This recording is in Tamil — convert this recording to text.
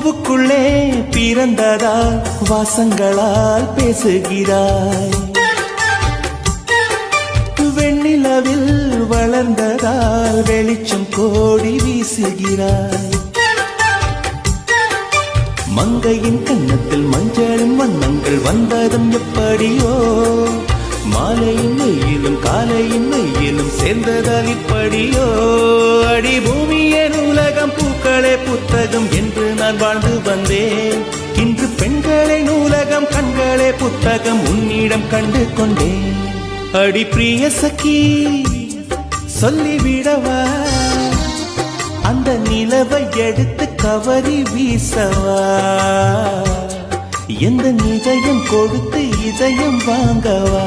பூவுக்குள்ளே பிறந்ததால் வாசங்களால் பேசுகிறாய், வெண்ணிலவில் வளர்ந்ததால் வெளிச்சம் கோடி வீசுகிறாய். மங்கையின் கன்னத்தில் மஞ்சளின் வண்ணங்கள் வந்ததும் எப்படியோ, மாலையின் மெய்யிலும் காலையின் மெய்யிலும் சேர்ந்ததால் இப்படியோ. அடி பூமியே நூலகம், பூக்களே புத்தகம் என்று நான் வாழ்ந்து வந்தேன். இன்று பெண்களே நூலகம், கண்களே புத்தகம் உன்னிடம் கண்டு கொண்டேன். அடி பிரிய சகி சொல்லிவிடவா, அந்த நிலவை எடுத்து கவரி வீசவா, எந்த இதயம் கொடுத்து இதயம் வாங்கவா.